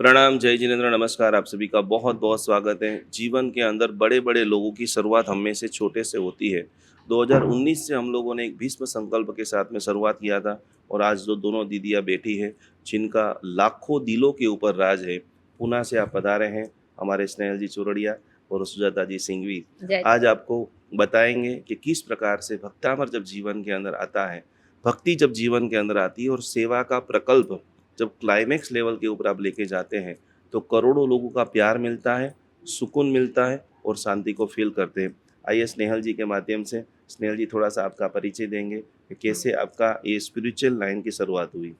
प्रणाम, जय जिनेंद्र, नमस्कार। आप सभी का बहुत बहुत स्वागत है। जीवन के अंदर बड़े बड़े लोगों की शुरुआत हम में से छोटे से होती है। 2019 से हम लोगों ने एक भीष्म संकल्प के साथ में शुरुआत किया था और आज जो दोनों दीदियाँ बैठी हैं जिनका लाखों दिलों के ऊपर राज है, पूना से आप पधारे हैं हमारे स्नेहल जी चौरड़िया और सुजाता जी सिंघवी। जय आज जय। आपको बताएंगे कि किस प्रकार से भक्तामर जब जीवन के अंदर आता है, भक्ति जब जीवन के अंदर आती है और सेवा का प्रकल्प जब क्लाइमेक्स लेवल के ऊपर आप लेके जाते हैं तो करोड़ों लोगों का प्यार मिलता है, सुकून मिलता है और शांति को फील करते हैं। आइए स्नेहल जी के माध्यम से स्नेहल जी थोड़ा सा आपका परिचय देंगे कि कैसे आपका ये स्पिरिचुअल लाइन की शुरुआत हुई।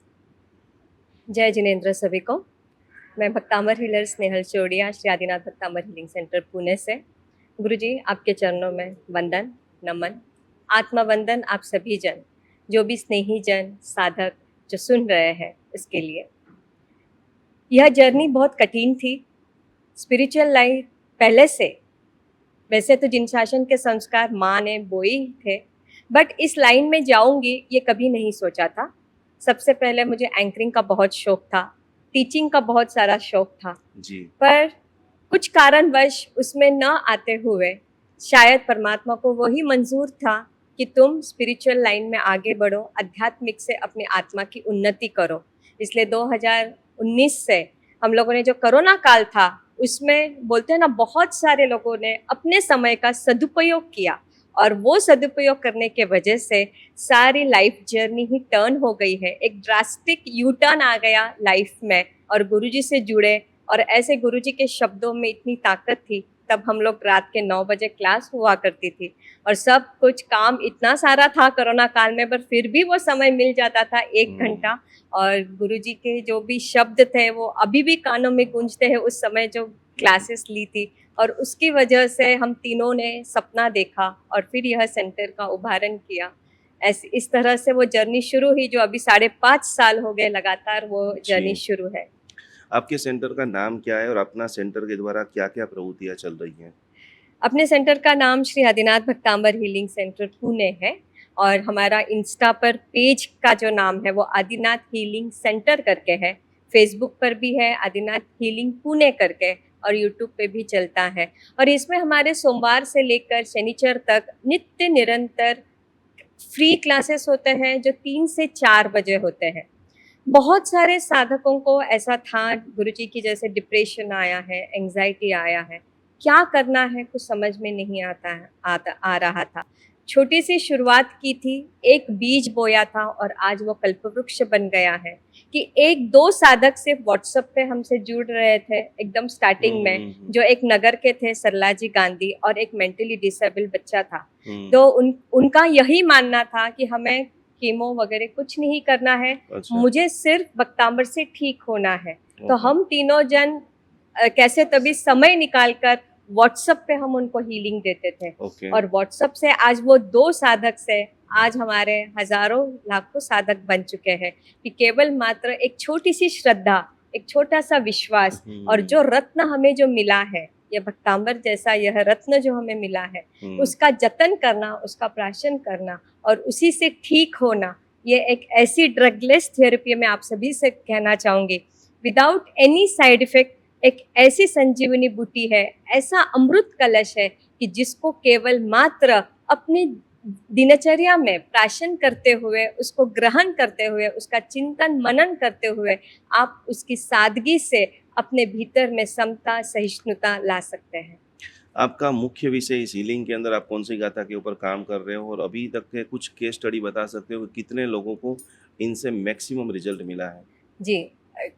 जय जिनेंद्र सभी को। मैं Bhaktamar healer Snehal Chowdiah, Shri Adinath Bhaktamar healing centre Pune से। गुरुजी आपके चरणों में वंदन, नमन, आत्मा वंदन आप सभी जन, जो भी स्नेही जन, साधक जो सुन रहे हैं इसके लिए। यह जर्नी बहुत कठिन थी। स्पिरिचुअल लाइफ पहले से, वैसे तो जिन शासन के संस्कार माँ ने बोए ही थे, बट इस लाइन में जाऊंगी ये कभी नहीं सोचा था। सबसे पहले मुझे एंकरिंग का बहुत शौक था, टीचिंग का बहुत सारा शौक था, जी। पर कुछ कारणवश उसमें न आते हुए शायद परमात्मा को वही मंजूर था कि तुम स्पिरिचुअल लाइन में आगे बढ़ो, आध्यात्मिक से अपनी आत्मा की उन्नति करो। इसलिए 2019 से हम लोगों ने जो कोरोना काल था उसमें बोलते हैं ना, बहुत सारे लोगों ने अपने समय का सदुपयोग किया और वो सदुपयोग करने के वजह से सारी लाइफ जर्नी ही टर्न हो गई है। एक ड्रास्टिक यू टर्न आ गया लाइफ में और गुरुजी से जुड़े, और ऐसे गुरुजी के शब्दों में इतनी ताकत थी। तब हम लोग रात के 9 बजे क्लास हुआ करती थी और सब कुछ काम इतना सारा था कोरोना काल में, पर फिर भी वो समय मिल जाता था 1 घंटा। और गुरुजी के जो भी शब्द थे वो अभी भी कानों में गूंजते हैं, उस समय जो क्लासेस ली थी। और उसकी वजह से हम तीनों ने सपना देखा और फिर यह सेंटर का उभारण किया। ऐसे इस तरह से वो जर्नी शुरू हुई, जो अभी 5.5 साल हो गए लगातार वो जर्नी जी। शुरू है। आपके सेंटर का नाम क्या है और अपना सेंटर के द्वारा क्या क्या प्रवृत्तियाँ चल रही हैं? अपने सेंटर का नाम श्री आदिनाथ भक्तांबर हीलिंग सेंटर पुणे है और हमारा इंस्टा पर पेज का जो नाम है वो आदिनाथ हीलिंग सेंटर करके है। फेसबुक पर भी है आदिनाथ हीलिंग पुणे करके, और यूट्यूब पे भी चलता है। और इसमें हमारे सोमवार से लेकर शनिचर तक नित्य निरंतर फ्री क्लासेस होते हैं जो 3 से 4 बजे होते हैं। बहुत सारे साधकों को ऐसा था गुरुजी की, जैसे डिप्रेशन आया है, एंजाइटी आया है, क्या करना है कुछ समझ में नहीं आ रहा था। छोटी सी शुरुआत की थी, एक बीज बोया था और आज वो कल्पवृक्ष बन गया है। कि 1-2 साधक सिर्फ व्हाट्सएप पे हमसे जुड़ रहे थे एकदम स्टार्टिंग में, जो एक नगर के थे सरला जी गांधी, और एक मेंटली डिसेबल बच्चा था। तो उनका यही मानना था कि हमें कीमो वगैरह कुछ नहीं करना है, अच्छा। मुझे सिर्फ बक्तांबर से ठीक होना है। तो ओके। हम तीनों जन कैसे तभी समय निकालकर व्हाट्सएप पे हम उनको हीलिंग देते थे। ओके। और व्हाट्सएप से आज वो 2 साधक से आज हमारे हजारों लाखों साधक बन चुके हैं। कि केवल मात्र एक छोटी सी श्रद्धा, एक छोटा सा विश्वास, और जो रत्न हमें जो मिला है, ये भक्तांबर जैसा यह रत्न जो हमें मिला है, उसका जतन करना, उसका प्राशन करना और उसी से ठीक होना, ये एक ऐसी ड्रगलेस थेरेपी मैं आप सभी से कहना चाहूंगी, विदाउट एनी साइड इफेक्ट। एक ऐसी संजीवनी बूटी है, ऐसा अमृत कलश है कि जिसको केवल मात्र अपने दिनचर्या में प्राशन करते हुए, उसको ग्रहण करते हुए, उसका चिंतन मनन करते हुए आप उसकी सादगी से अपने भीतर में समता सहिष्णुता ला सकते हैं। आपका मुख्य विषय इस हीलिंग के अंदर आप कौन सी गाथा के ऊपर काम कर रहे हो और अभी तक के कुछ केस स्टडी बता सकते हो कि कितने लोगों को इनसे मैक्सिमम रिजल्ट मिला है? जी,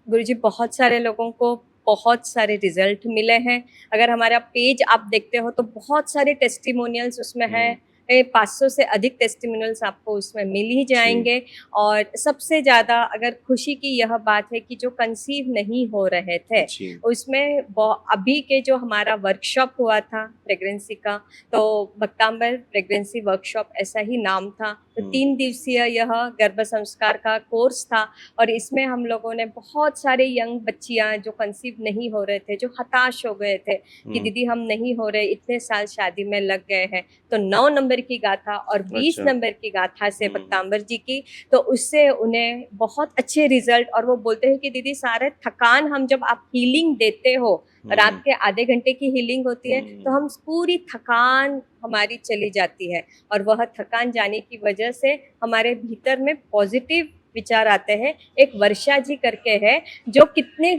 गुरुजी बहुत सारे लोगों को बहुत सारे रिजल्ट मिले हैं। अगर हमारा पेज आप देखते हो तो बहुत सारे टेस्टिमोनियल्स उसमें हैं। 500 से अधिक टेस्टिमोनियल्स आपको उसमें मिल ही जी। जाएंगे। और सबसे ज़्यादा अगर खुशी की यह बात है कि जो कंसीव नहीं हो रहे थे, जी। उसमें अभी के जो हमारा वर्कशॉप हुआ था प्रेगनेंसी का, तो भक्तांबर प्रेगनेंसी वर्कशॉप ऐसा ही नाम था। तो 3 दिवसीय यह गर्भ संस्कार का कोर्स था और इसमें हम लोगों ने बहुत सारे यंग बच्चियां जो कंसीव नहीं हो रहे थे, जो हताश हो गए थे कि दीदी हम नहीं हो रहे, इतने साल शादी में लग गए हैं, तो 9 नंबर की गाथा और 20 अच्छा। नंबर की गाथा से हम्म। भक्तांबर जी की, तो उससे उन्हें बहुत अच्छे रिजल्ट, और वो बोलते हैं कि दीदी सारे थकान हम जब आप हीलिंग देते हो, रात के आधे घंटे की हीलिंग होती है, तो हम पूरी थकान हमारी चली जाती है, और वह थकान जाने की वजह से हमारे भीतर में पॉजिटिव विचार आते हैं। एक वर्षा जी करके है जो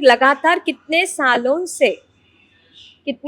लगातार कितने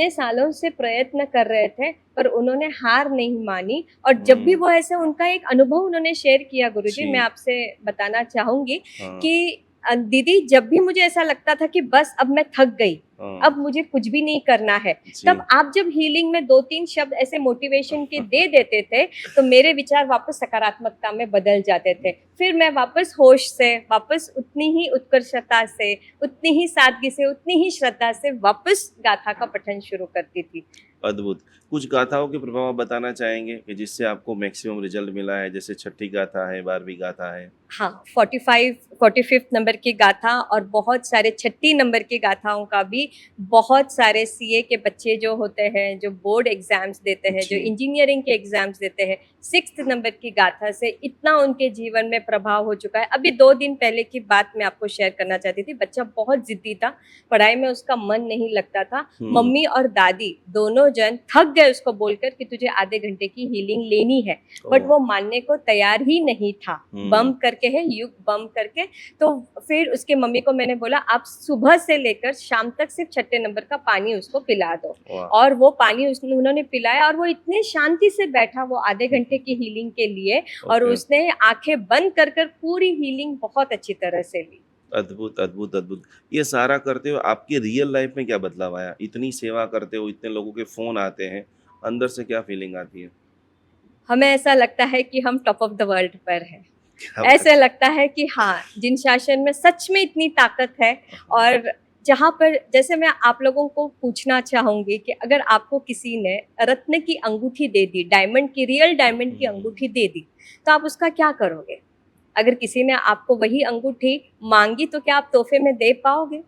सालों से प्रयत्न कर रहे थे, पर उन्होंने हार नहीं मानी, और जब भी वो ऐसे उनका एक अनुभव उन्होंने शेयर किया गुरुजी, मैं आपसे बताना चाहूंगी कि दीदी जब भी मुझे ऐसा लगता था कि बस अब मैं थक गई, अब मुझे कुछ भी नहीं करना है, तब आप जब हीलिंग में 2-3 शब्द ऐसे मोटिवेशन के दे देते थे, तो मेरे विचार वापस सकारात्मकता में बदल जाते थे। फिर मैं वापस होश से, वापस उतनी ही उत्कर्षता से, उतनी ही सादगी से, उतनी ही श्रद्धा से वापस गाथा का पठन शुरू करती थी। अद्भुत। कुछ गाथाओं के प्रभाव आप बताना चाहेंगे कि जिससे आपको मैक्सिमम रिजल्ट मिला है, जैसे छठी गाथा है, 12वीं गाथा है? हाँ, 45 नंबर की गाथा और बहुत सारे 36 नंबर की गाथाओं का भी, बहुत सारे सीए के बच्चे जो होते हैं, जो बोर्ड एग्जाम्स देते हैं, जो इंजीनियरिंग के एग्जाम्स देते हैं, 6 नंबर की गाथा से इतना उनके जीवन में प्रभाव हो चुका है। अभी 2 दिन पहले की बात मैं आपको शेयर करना चाहती थी। बच्चा बहुत जिद्दी था, पढ़ाई में उसका मन नहीं लगता था। मम्मी और दादी दोनों जन थक गए उसको बोलकर कि तुझे आधे घंटे की हीलिंग लेनी है, बट वो मानने को तैयार ही नहीं था। बम करके है, युग बम करके। तो फिर उसके मम्मी को मैंने बोला आप सुबह से लेकर शाम तक सिर्फ 6 नंबर का पानी उसको पिला दो, और वो पानी उन्होंने पिलाया, और वो इतने शांति से बैठा वो आधे घंटे की हीलिंग के लिए, और उसने आंखें बंद कर कर पूरी हीलिंग बहुत अच्छी तरह से ली। अद्भुत, अद्भुत, अद्भुत। ये सारा करते हो आपकी रियल लाइफ में क्या बदलाव आया? इतनी सेवा करते हो, इतने लोगों के फोन आते हैं, अंदर से क्या फीलिंग आती है? हमें ऐसा लगता है कि हम टॉप ऑफ द वर्ल्ड पर हैं। ऐसे लगता है कि हाँ, जिन शासन में सच में इतनी ताकत है, और जहाँ पर, जैसे मैं आप लोगों को पूछना चाहूंगी कि अगर आपको किसी ने रत्न की अंगूठी दे दी, डायमंड की, रियल डायमंड की अंगूठी दे दी, तो आप उसका क्या करोगे? अगर किसी ने आपको वही अंगूठी मांगी, तो क्या आप तोहफे में दे पाओगे?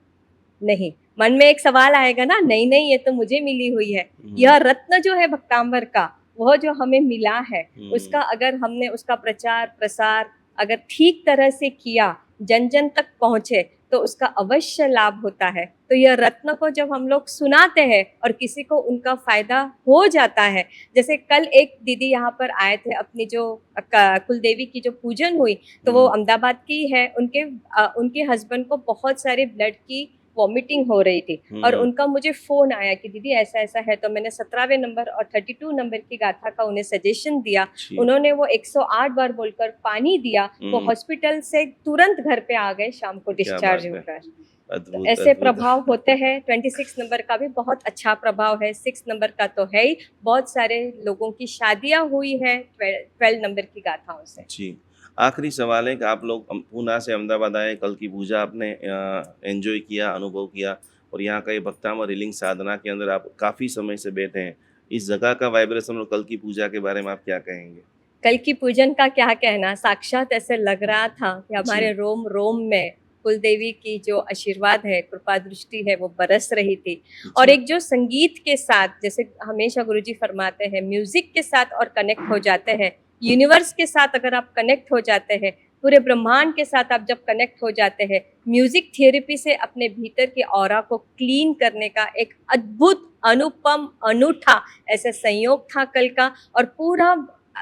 नहीं। मन में एक सवाल आएगा ना, नहीं नहीं ये तो मुझे मिली हुई है। यह रत्न जो है भक्तांबर का, वह जो हमें मिला है, उसका अगर हमने उसका प्रचार प्रसार अगर ठीक तरह से किया, जन जन तक पहुंचे, तो उसका अवश्य लाभ होता है। तो यह रत्न को जब हम लोग सुनाते हैं और किसी को उनका फायदा हो जाता है, जैसे कल एक दीदी यहाँ पर आए थे, अपनी जो कुलदेवी की जो पूजन हुई, तो वो अहमदाबाद की है, उनके हस्बैंड को बहुत सारे ब्लड की वॉमिटिंग हो रही थी, और उनका मुझे फोन आया कि दीदी ऐसा ऐसा है। तो मैंने 17वें नंबर और 32 नंबर की गाथा का उन्हें सजेशन दिया। उन्होंने वो 108 बार बोलकर पानी दिया, वो हॉस्पिटल से तुरंत घर पे आ गए शाम को डिस्चार्ज होकर। ऐसे प्रभाव होते हैं। 26 नंबर का भी बहुत अच्छा प्रभाव है, 6 नंबर का तो है ही। बहुत सारे लोगों की शादियां हुई है 12 नंबर की गाथाओं से। जी, आखिरी सवाल है कि आप लोग पूना से अहमदाबाद आए, कल की पूजा आपने एंजॉय किया, अनुभव किया, और यहाँ का ये भक्तामर हीलिंग साधना के अंदर आप काफ़ी समय से बैठे हैं। इस जगह का वाइब्रेशन और कल की पूजा के बारे में आप क्या कहेंगे? कल की पूजन का क्या कहना, साक्षात ऐसे लग रहा था कि हमारे रोम रोम में कुलदेवी की जो आशीर्वाद है, कृपा दृष्टि है, वो बरस रही थी। और एक जो संगीत के साथ, जैसे हमेशा गुरुजी फरमाते हैं, म्यूजिक के साथ और कनेक्ट हो जाते हैं, यूनिवर्स के साथ अगर आप कनेक्ट हो जाते हैं, पूरे ब्रह्मांड के साथ आप जब कनेक्ट हो जाते हैं, म्यूजिक थेरेपी से अपने भीतर के ऑरा को क्लीन करने का एक अद्भुत, अनुपम, अनूठा ऐसा संयोग था कल का। और पूरा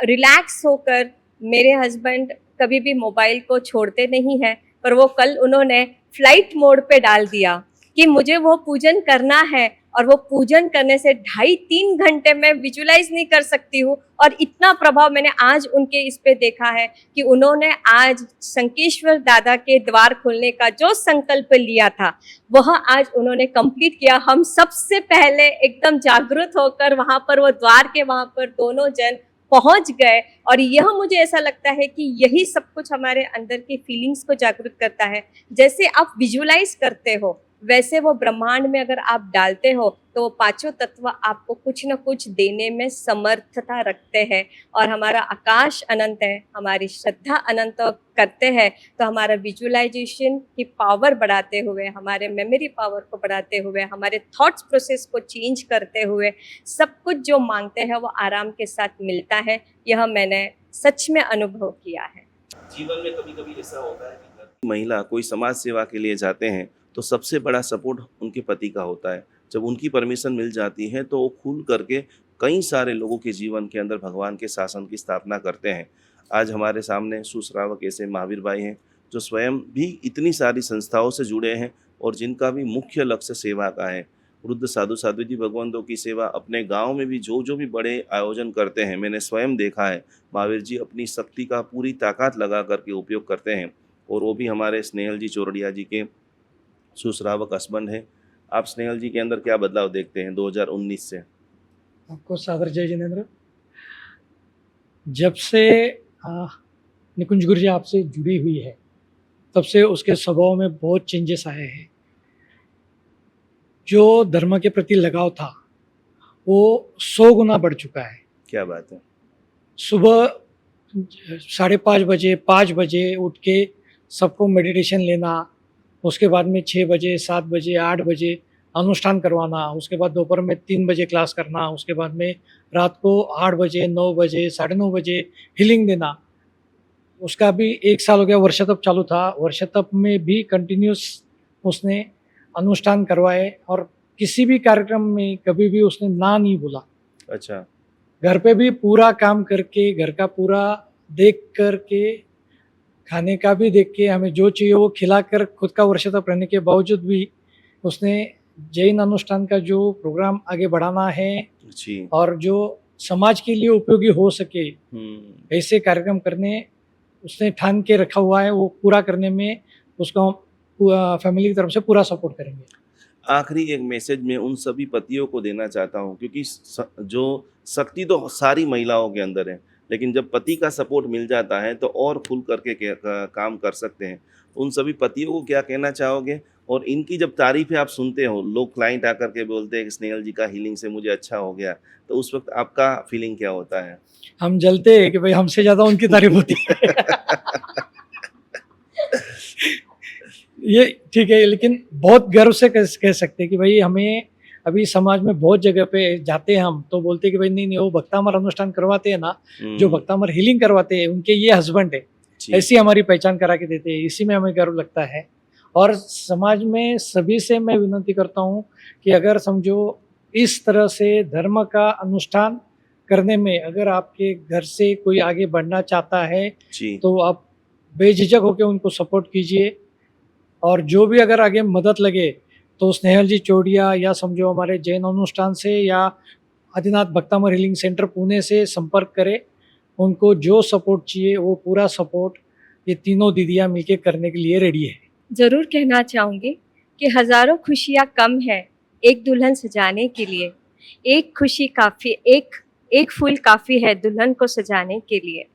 रिलैक्स होकर, मेरे हस्बैंड कभी भी मोबाइल को छोड़ते नहीं हैं, पर वो कल उन्होंने फ्लाइट मोड पे डाल दिया कि मुझे वो पूजन करना है, और वो पूजन करने से 2.5-3 घंटे में विजुलाइज नहीं कर सकती हूँ। और इतना प्रभाव मैंने आज उनके इस पे देखा है कि उन्होंने आज शंकेश्वर दादा के द्वार खोलने का जो संकल्प लिया था, वह आज उन्होंने कंप्लीट किया। हम सबसे पहले एकदम जागृत होकर वहां पर, वो द्वार के वहां पर दोनों जन पहुंच गए। और यह मुझे ऐसा लगता है कि यही सब कुछ हमारे अंदर की फीलिंग्स को जागृत करता है। जैसे आप विजुलाइज करते हो, वैसे वो ब्रह्मांड में अगर आप डालते हो तो वो पांचों तत्व आपको कुछ न कुछ देने में समर्थता रखते हैं। और हमारा आकाश अनंत है, हमारी श्रद्धा अनंत करते हैं, तो हमारा विजुअलाइजेशन की पावर बढ़ाते हुए, हमारे मेमोरी पावर को बढ़ाते हुए, हमारे थॉट्स प्रोसेस को चेंज करते हुए सब कुछ जो मांगते हैं वो आराम के साथ मिलता है। यह मैंने सच में अनुभव किया है। जीवन में कभी-कभी ऐसा होता है कि घर की महिला कोई समाज सेवा के लिए जाते हैं, तो सबसे बड़ा सपोर्ट उनके पति का होता है। जब उनकी परमिशन मिल जाती है, तो वो खुल करके कई सारे लोगों के जीवन के अंदर भगवान के शासन की स्थापना करते हैं। आज हमारे सामने सुश्रावक ऐसे महावीर भाई हैं, जो स्वयं भी इतनी सारी संस्थाओं से जुड़े हैं और जिनका भी मुख्य लक्ष्य सेवा का है। वृद्ध साधु साध्वी जी भगवंतों की सेवा अपने गाँव में भी जो भी बड़े आयोजन करते हैं, मैंने स्वयं देखा है। महावीर जी अपनी शक्ति का पूरी ताकत लगा करके उपयोग करते हैं, और वो भी हमारे स्नेहल जी चौरड़िया जी के सुश्रावक हस्बैंड हैं। आप स्नेहल जी के अंदर क्या बदलाव देखते हैं 2019 से? आपको सादर जय जिनेंद्र। जब से निकुंज गुरु जी आपसे जुड़ी हुई है, तब से उसके स्वभाव में बहुत चेंजेस आए हैं। जो धर्म के प्रति लगाव था वो 100 गुना बढ़ चुका है। क्या बात है। सुबह 5:30 बजे 5 बजे उठ के सबको मेडिटेशन लेना, उसके बाद में 6 बजे 7 बजे 8 बजे अनुष्ठान करवाना, उसके बाद दोपहर में 3 बजे क्लास करना, उसके बाद में रात को 8 बजे 9 बजे 9:30 बजे हीलिंग देना। उसका भी 1 साल हो गया, वर्षातप चालू था। वर्षातप में भी कंटिन्यूस उसने अनुष्ठान करवाए और किसी भी कार्यक्रम में कभी भी उसने ना नहीं बोला। अच्छा। घर पे भी पूरा काम करके, घर का पूरा देख कर के, खाने का भी देख के, हमें जो चाहिए वो खिलाकर खुद का वर्षातप रहने के बावजूद भी उसने जैन अनुष्ठान का जो प्रोग्राम आगे बढ़ाना है जी। और जो समाज के लिए उपयोगी हो सके ऐसे कार्यक्रम करने उसने ठान के रखा हुआ है। वो पूरा करने में उसको फैमिली की तरफ से पूरा सपोर्ट करेंगे। आखिरी एक मैसेज मैं उन सभी पतियों को देना चाहता हूँ, क्योंकि जो शक्ति तो सारी महिलाओं के अंदर है, लेकिन जब पति का सपोर्ट मिल जाता है तो और खुल करके काम कर सकते हैं। उन सभी पतियों को क्या कहना चाहोगे? और इनकी जब तारीफें आप सुनते हो, लोग क्लाइंट आकर के बोलते हैं कि स्नेहल जी का हीलिंग से मुझे अच्छा हो गया, तो उस वक्त आपका फीलिंग क्या होता है? हम जलते हैं कि भाई हमसे ज़्यादा उनकी तारीफ होती है। ये ठीक है, लेकिन बहुत गर्व से कह सकते हैं कि भाई हमें अभी समाज में बहुत जगह पे जाते हैं हम, तो बोलते हैं कि भाई नहीं वो भक्तामर अनुष्ठान करवाते हैं ना, जो भक्तामर हीलिंग करवाते हैं उनके ये हस्बैंड है, ऐसी हमारी पहचान करा के देते हैं। इसी में हमें गर्व लगता है। और समाज में सभी से मैं विनती करता हूँ कि अगर समझो इस तरह से धर्म का अनुष्ठान करने में अगर आपके घर से कोई आगे बढ़ना चाहता है तो आप बेझिझक होकर उनको सपोर्ट कीजिए। और जो भी अगर आगे मदद लगे तो स्नेहल जी चौड़िया या समझो हमारे जैन अनुष्ठान से या आदिनाथ भक्तामर हीलिंग सेंटर पुणे से संपर्क करें। उनको जो सपोर्ट चाहिए वो पूरा सपोर्ट ये तीनों दीदियाँ मिलके करने के लिए रेडी है। जरूर कहना चाहूँगी कि हजारों खुशियाँ कम है एक दुल्हन सजाने के लिए, एक खुशी काफ़ी, एक फूल काफ़ी है दुल्हन को सजाने के लिए।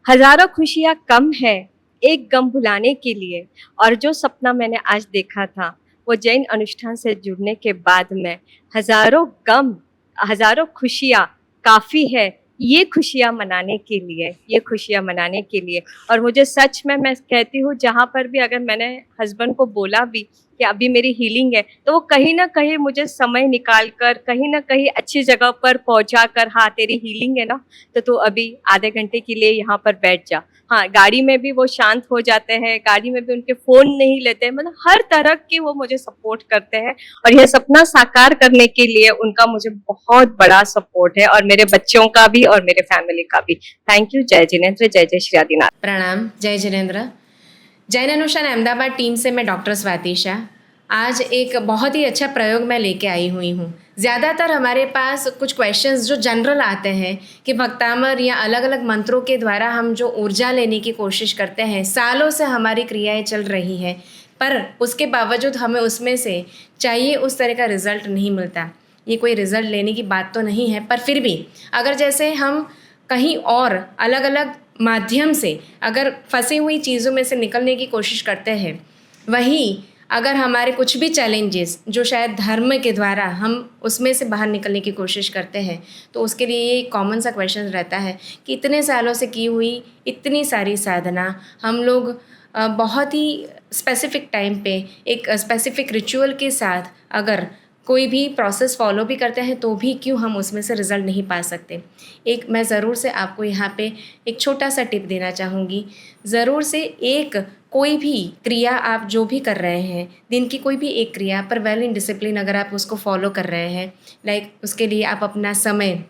हजारों खुशियाँ कम है एक गम भुलाने के लिए। और जो सपना मैंने आज देखा था वो जैन अनुष्ठान से जुड़ने के बाद में हजारों गम, हजारों खुशियाँ काफ़ी है ये खुशियाँ मनाने के लिए, ये खुशियाँ मनाने के लिए। और मुझे सच में मैं कहती हूँ, जहाँ पर भी अगर मैंने हस्बैंड को बोला भी कि अभी मेरी हीलिंग है, तो वो कहीं ना कहीं मुझे समय निकाल कर कहीं ना कहीं अच्छी जगह पर पहुँचा कर, हाँ तेरी हीलिंग है ना, तो तू अभी आधे घंटे के लिए यहाँ पर बैठ जा। हाँ, गाड़ी में भी वो शांत हो जाते हैं, गाड़ी में भी उनके फ़ोन नहीं लेते हैं, मतलब हर तरह की वो मुझे सपोर्ट करते हैं। और यह सपना साकार करने के लिए उनका मुझे बहुत बड़ा सपोर्ट है, और मेरे बच्चों का भी और मेरे फैमिली का भी। Thank you. जय जिनेंद्र, जय जय श्री आदिनाथ। प्रणाम, जय जिनेंद्र। जैन अनुष्ठान अहमदाबाद टीम से मैं डॉक्टर स्वाति शाह। आज एक बहुत ही अच्छा प्रयोग मैं लेके आई हुई हूँ। ज़्यादातर हमारे पास कुछ क्वेश्चंस जो जनरल आते हैं कि भक्तामर या अलग अलग मंत्रों के द्वारा हम जो ऊर्जा लेने की कोशिश करते हैं, सालों से हमारी क्रियाएं चल रही हैं, पर उसके बावजूद हमें उसमें से चाहिए उस तरह का रिज़ल्ट नहीं मिलता। ये कोई रिज़ल्ट लेने की बात तो नहीं है, पर फिर भी अगर जैसे हम कहीं और अलग अलग माध्यम से अगर फंसी हुई चीज़ों में से निकलने की कोशिश करते हैं, वहीं अगर हमारे कुछ भी चैलेंजेस जो शायद धर्म के द्वारा हम उसमें से बाहर निकलने की कोशिश करते हैं, तो उसके लिए ये कॉमन सा क्वेश्चन रहता है कि इतने सालों से की हुई इतनी सारी साधना हम लोग बहुत ही स्पेसिफिक टाइम पे एक स्पेसिफिक रिचुअल के साथ अगर कोई भी प्रोसेस फॉलो भी करते हैं तो भी क्यों हम उसमें से रिज़ल्ट नहीं पा सकते। एक मैं ज़रूर से आपको यहाँ पे एक छोटा सा टिप देना चाहूँगी। ज़रूर से एक कोई भी क्रिया आप जो भी कर रहे हैं, दिन की कोई भी एक क्रिया पर वेल इन डिसिप्लिन अगर आप उसको फॉलो कर रहे हैं, लाइक उसके लिए आप अपना समय,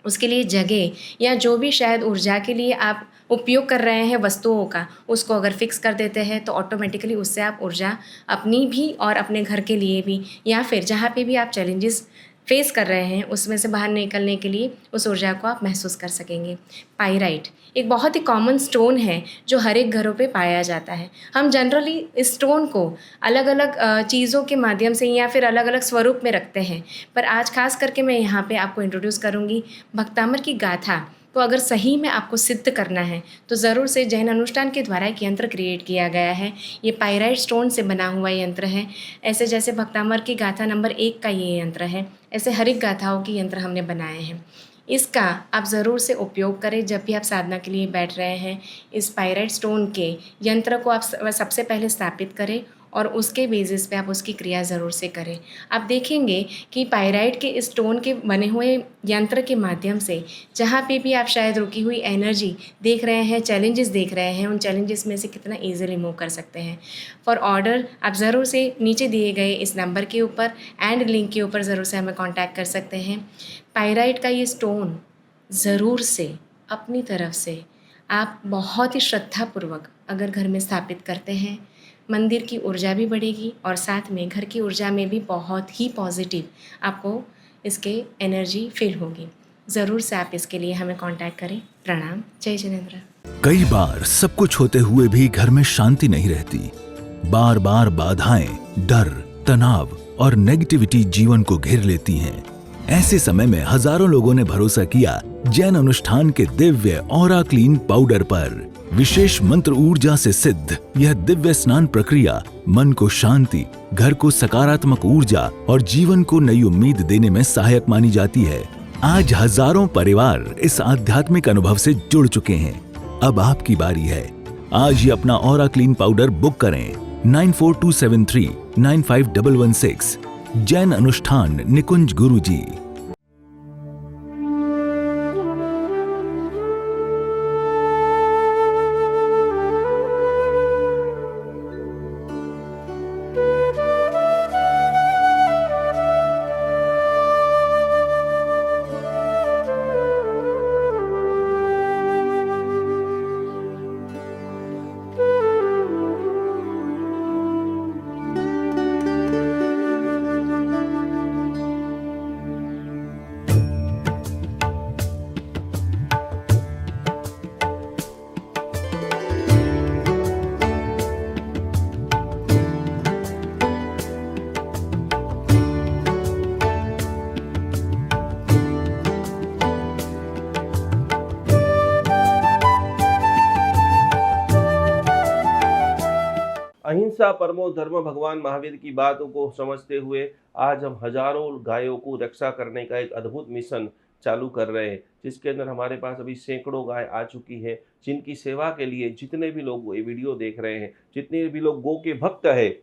उसके लिए जगह या जो भी शायद ऊर्जा के लिए आप उपयोग कर रहे हैं वस्तुओं का, उसको अगर फिक्स कर देते हैं तो ऑटोमेटिकली उससे आप ऊर्जा अपनी भी और अपने घर के लिए भी या फिर जहाँ पे भी आप चैलेंजेस फेस कर रहे हैं उसमें से बाहर निकलने के लिए उस ऊर्जा को आप महसूस कर सकेंगे। पाइराइट एक बहुत ही कॉमन स्टोन है जो हर एक घरों पे पाया जाता है। हम जनरली इस स्टोन को अलग अलग चीज़ों के माध्यम से या फिर अलग अलग स्वरूप में रखते हैं, पर आज खास करके मैं यहाँ पे आपको इंट्रोड्यूस करूँगी भक्तामर की गाथा को। अगर सही में आपको सिद्ध करना है तो ज़रूर से जैन अनुष्ठान के द्वारा एक यंत्र क्रिएट किया गया है। ये पाइराइट स्टोन से बना हुआ यंत्र है। ऐसे जैसे भक्तामर की गाथा नंबर 1 का ये यंत्र है, ऐसे हर एक गाथाओं के यंत्र हमने बनाए हैं। इसका आप ज़रूर से उपयोग करें जब भी आप साधना के लिए बैठ रहे हैं। इस पाइराइट स्टोन के यंत्र को आप सबसे पहले स्थापित करें और उसके बेसिस पे आप उसकी क्रिया ज़रूर से करें। आप देखेंगे कि पाइराइट के इस स्टोन के बने हुए यंत्र के माध्यम से जहाँ पे भी आप शायद रुकी हुई एनर्जी देख रहे हैं, चैलेंजेस देख रहे हैं, उन चैलेंजेस में से कितना ईजिली मूव कर सकते हैं। फॉर ऑर्डर आप ज़रूर से नीचे दिए गए इस नंबर के ऊपर एंड लिंक के ऊपर ज़रूर से हमें कॉन्टैक्ट कर सकते हैं। पाइराइट का ये स्टोन ज़रूर से अपनी तरफ से आप बहुत ही श्रद्धापूर्वक अगर घर में स्थापित करते हैं, मंदिर की ऊर्जा भी बढ़ेगी और साथ में घर की ऊर्जा में भी बहुत ही पॉजिटिव आपको इसके एनर्जी फील होगी। ज़रूर से आप इसके लिए हमें कांटेक्ट करें। प्रणाम। जय जिनेंद्र। कई बार सब कुछ होते हुए भी घर में शांति नहीं रहती। बार बार बाधाएं, डर, तनाव और नेगेटिविटी जीवन को घेर लेती हैं। ऐसे समय में हजारों लोगों ने भरोसा किया जैन अनुष्ठान के दिव्य ऑरा क्लीन पाउडर पर। विशेष मंत्र ऊर्जा से सिद्ध यह दिव्य स्नान प्रक्रिया मन को शांति, घर को सकारात्मक ऊर्जा और जीवन को नई उम्मीद देने में सहायक मानी जाती है। आज हजारों परिवार इस आध्यात्मिक अनुभव से जुड़ चुके हैं। अब आपकी बारी है। आज ही अपना ऑरा क्लीन पाउडर बुक करें 9427395116। जैन अनुष्ठान निकुंज गुरुजी। अहिंसा परमो धर्म भगवान महावीर की बातों को समझते हुए आज हम हजारों गायों को रक्षा करने का एक अद्भुत मिशन चालू कर रहे हैं, जिसके अंदर हमारे पास अभी सैकड़ों गाय आ चुकी है, जिनकी सेवा के लिए जितने भी लोग ये वीडियो देख रहे हैं, जितने भी लोग गौ के भक्त है,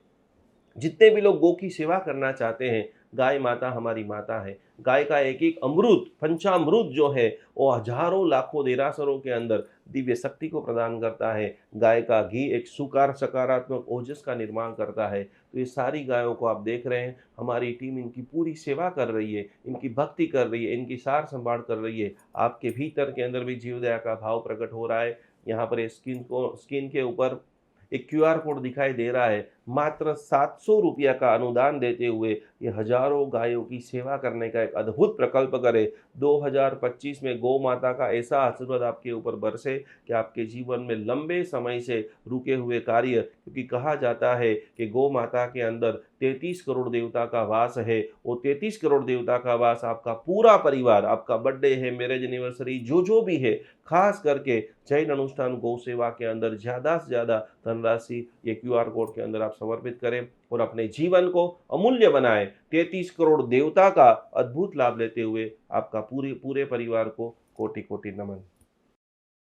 जितने भी लोग गौ की सेवा करना चाहते हैं, गाय माता हमारी माता है। गाय का एक एक अमृत, पंचामृत जो है वो हजारों लाखों देरासरों के अंदर दिव्य शक्ति को प्रदान करता है। गाय का घी एक सकारात्मक ओजस का निर्माण करता है। तो ये सारी गायों को आप देख रहे हैं, हमारी टीम इनकी पूरी सेवा कर रही है, इनकी भक्ति कर रही है, इनकी सार संभाल कर रही है। आपके भीतर के अंदर भी जीव दया का भाव प्रकट हो रहा है। यहाँ पर स्क्रीन के ऊपर एक QR कोड दिखाई दे रहा है। मात्र 700 रुपया का अनुदान देते हुए ये हजारों गायों की सेवा करने का एक अद्भुत प्रकल्प करे। 2025 में गौ माता का ऐसा आशीर्वाद आपके ऊपर बरसे कि आपके जीवन में लंबे समय से रुके हुए कार्य, क्योंकि कहा जाता है कि गौ माता के अंदर 33 करोड़ देवता का वास है। वो 33 करोड़ देवता का वास आपका पूरा परिवार, आपका बर्थडे है, मैरिज एनिवर्सरी, जो भी है, खास करके जैन अनुष्ठान गौ सेवा के अंदर ज़्यादा से ज़्यादा धनराशि ये QR कोड के अंदर आप समर्पित करें और अपने जीवन को अमूल्य बनाएं। 33 करोड़ देवता का अद्भुत लाभ लेते हुए आपका पूरे पूरे परिवार को कोटि कोटि नमन।